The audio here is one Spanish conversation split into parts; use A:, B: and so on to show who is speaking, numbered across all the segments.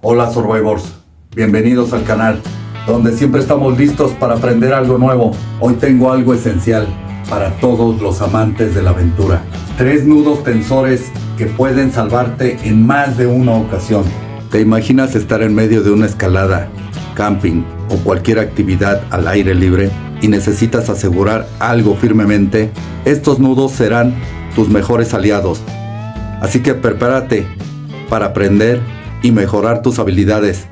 A: Hola Survivors, bienvenidos al canal, donde siempre estamos listos para aprender algo nuevo. Hoy tengo algo esencial para todos los amantes de la aventura. 3 nudos tensores que pueden salvarte en más de una ocasión. ¿Te imaginas estar en medio de una escalada, camping o cualquier actividad al aire libre y necesitas asegurar algo firmemente? Estos nudos serán tus mejores aliados. Así que prepárate para aprender y mejorar tus habilidades.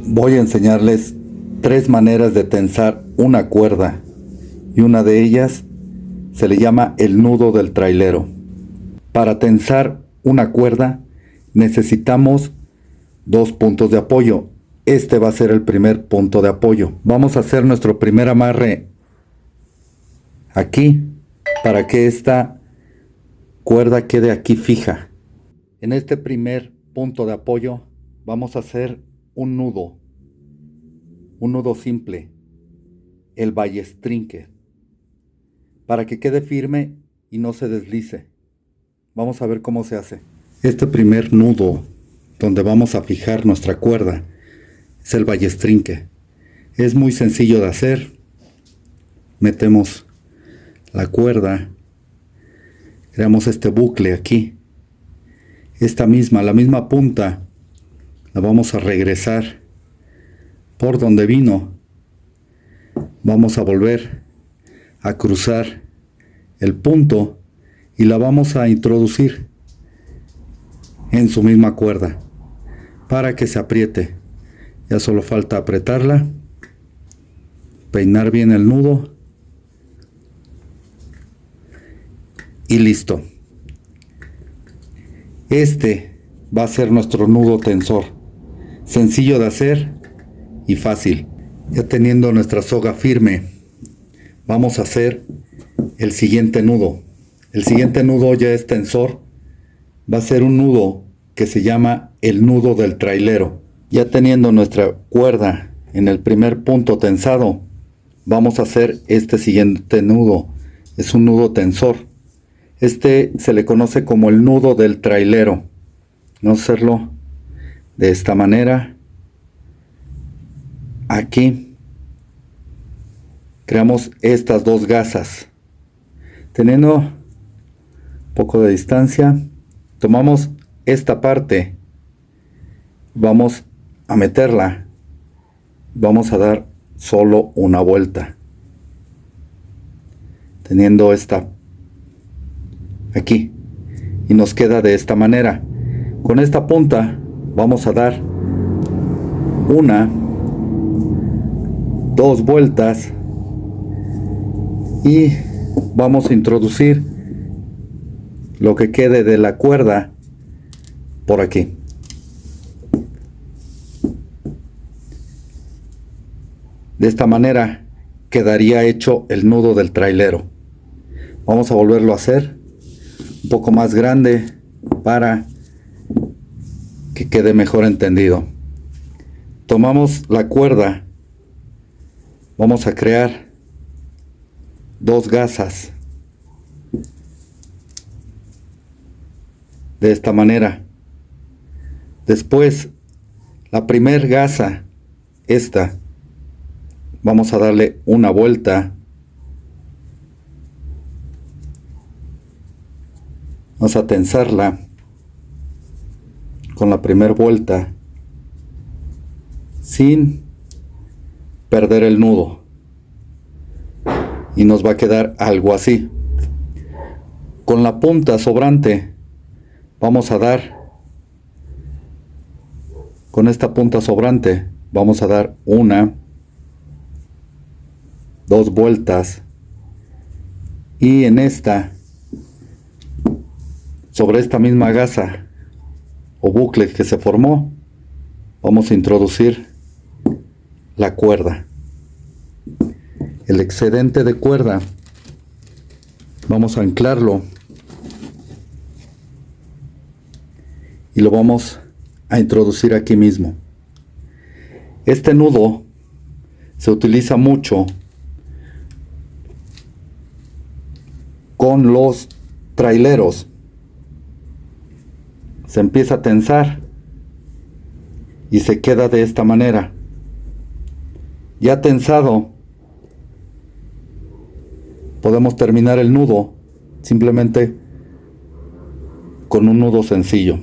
A: Voy a enseñarles 3 maneras de tensar una cuerda y una de ellas se le llama el nudo del trailero. Para tensar una cuerda necesitamos 2 puntos de apoyo. Este va a ser el primer punto de apoyo. Vamos a hacer nuestro primer amarre aquí para que esta cuerda quede aquí fija. En este primer punto de apoyo vamos a hacer un nudo simple, el ballestrinque, para que quede firme y no se deslice. Vamos a ver cómo se hace. Este primer nudo donde vamos a fijar nuestra cuerda es el ballestrinque. Es muy sencillo de hacer. Metemos la cuerda, creamos este bucle aquí. La misma punta, la vamos a regresar por donde vino. Vamos a volver a cruzar el punto y la vamos a introducir en su misma cuerda para que se apriete. Ya solo falta apretarla, peinar bien el nudo y listo. Este va a ser nuestro nudo tensor, sencillo de hacer y fácil. Ya teniendo nuestra soga firme, vamos a hacer el siguiente nudo. El siguiente nudo ya es tensor, va a ser un nudo que se llama el nudo del trailero. Ya teniendo nuestra cuerda en el primer punto tensado, vamos a hacer este siguiente nudo. Es un nudo tensor. Este se le conoce como el nudo del trailero. Vamos a hacerlo de esta manera. Aquí creamos estas 2 gasas. Teniendo un poco de distancia, tomamos esta parte, vamos a meterla, vamos a dar solo una vuelta. Teniendo esta aquí y nos queda de esta manera. Con esta punta vamos a dar 2 vueltas y vamos a introducir lo que quede de la cuerda por aquí. De esta manera quedaría hecho el nudo del trailero. Vamos a volverlo a hacer un poco más grande para que quede mejor entendido. Tomamos la cuerda, vamos a crear 2 gasas de esta manera. Después, la primer gasa, esta, vamos a darle una vuelta. Vamos a tensarla con la primera vuelta sin perder el nudo y nos va a quedar algo así. Con la punta sobrante vamos a dar, con esta punta sobrante vamos a dar 2 vueltas y en esta, sobre esta misma gasa o bucle que se formó, vamos a introducir la cuerda. El excedente de cuerda vamos a anclarlo y lo vamos a introducir aquí mismo. Este nudo se utiliza mucho con los traileros. Se empieza a tensar y se queda de esta manera. Ya tensado, podemos terminar el nudo simplemente con un nudo sencillo,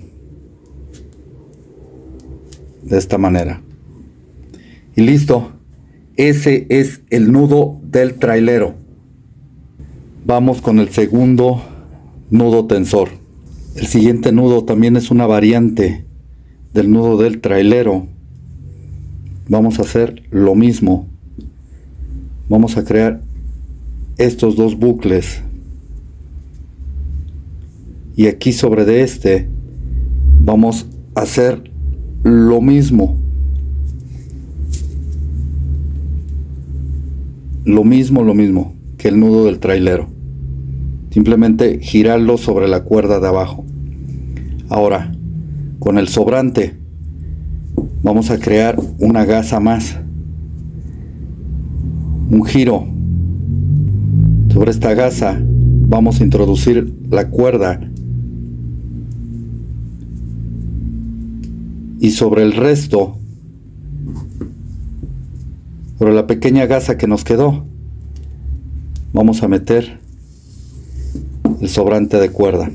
A: de esta manera, y listo. Ese es el nudo del trailero. Vamos con el segundo nudo tensor. El siguiente nudo también es una variante del nudo del trailero. Vamos a hacer lo mismo. Vamos a crear estos dos bucles, y aquí sobre de este vamos a hacer lo mismo. Lo mismo que el nudo del trailero. Simplemente girarlo sobre la cuerda de abajo. Ahora, con el sobrante, vamos a crear una gasa más. Un giro. Sobre esta gasa vamos a introducir la cuerda. Y sobre el resto, sobre la pequeña gasa que nos quedó, vamos a meter el sobrante de cuerda.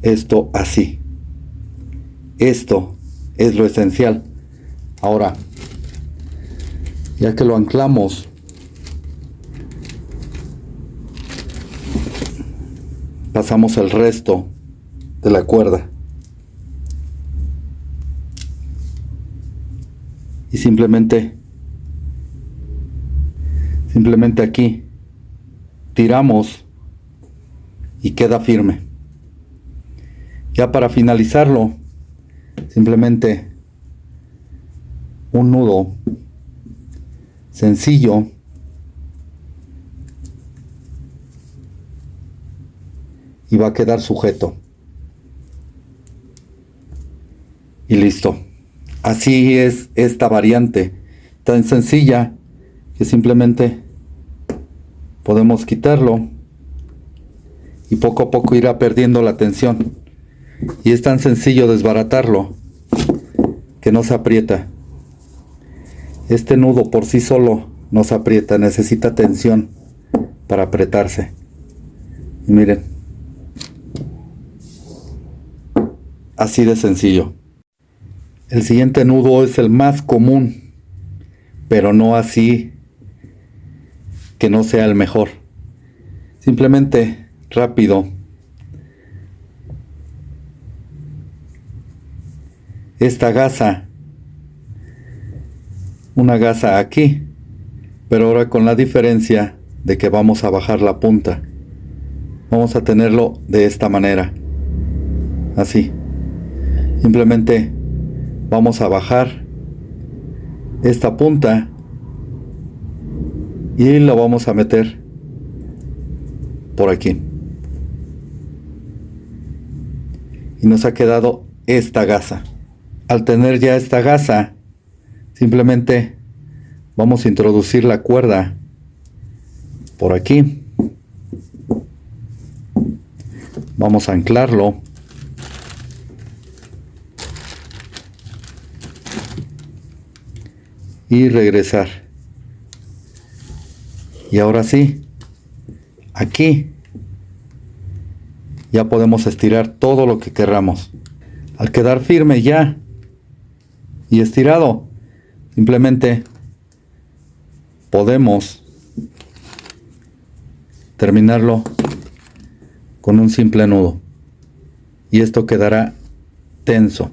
A: Esto así. Esto es lo esencial. Ahora, ya que lo anclamos, pasamos el resto de la cuerda. Y simplemente aquí tiramos y queda firme. Ya para finalizarlo, simplemente un nudo sencillo y va a quedar sujeto. Y listo. Así es esta variante, tan sencilla que simplemente podemos quitarlo y poco a poco irá perdiendo la tensión. Y es tan sencillo desbaratarlo que no se aprieta. Este nudo por sí solo no se aprieta, necesita tensión para apretarse. Y miren, así de sencillo. El siguiente nudo es el más común, pero no así que no sea el mejor. Simplemente rápido. Esta gasa, una gasa aquí, pero ahora con la diferencia de que vamos a bajar la punta. Vamos a tenerlo de esta manera, así. Simplemente vamos a bajar esta punta y lo vamos a meter por aquí. Y nos ha quedado esta gasa. Al tener ya esta gasa, simplemente vamos a introducir la cuerda por aquí. Vamos a anclarlo. Y regresar. Y ahora sí, aquí ya podemos estirar todo lo que queramos. Al quedar firme ya y estirado, simplemente podemos terminarlo con un simple nudo. Y esto quedará tenso.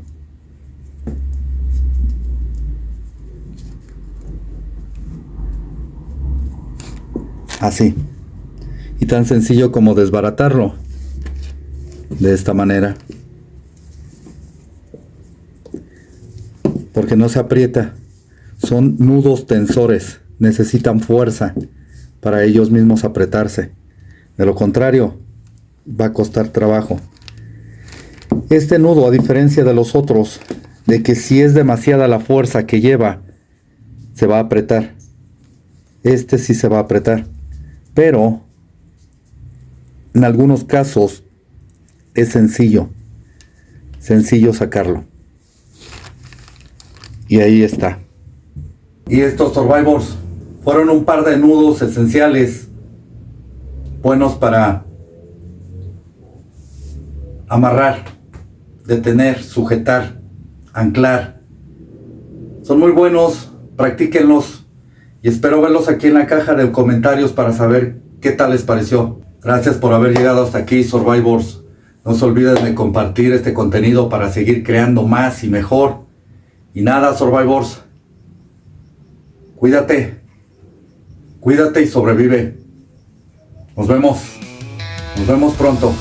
A: Así. Y tan sencillo como desbaratarlo. De esta manera. Porque no se aprieta. Son nudos tensores. Necesitan fuerza para ellos mismos apretarse. De lo contrario, va a costar trabajo. Este nudo, a diferencia de los otros, de que si es demasiada la fuerza que lleva, se va a apretar. Este sí se va a apretar. Pero en algunos casos es sencillo. sencillo sacarlo. Y ahí está. Y estos Survivors fueron un par de nudos esenciales, buenos para amarrar, detener, sujetar, anclar. Son muy buenos, practíquenlos y espero verlos aquí en la caja de comentarios para saber qué tal les pareció. Gracias por haber llegado hasta aquí, Survivors. No se olviden de compartir este contenido para seguir creando más y mejor. Y nada, Survivors, cuídate y sobrevive. Nos vemos pronto.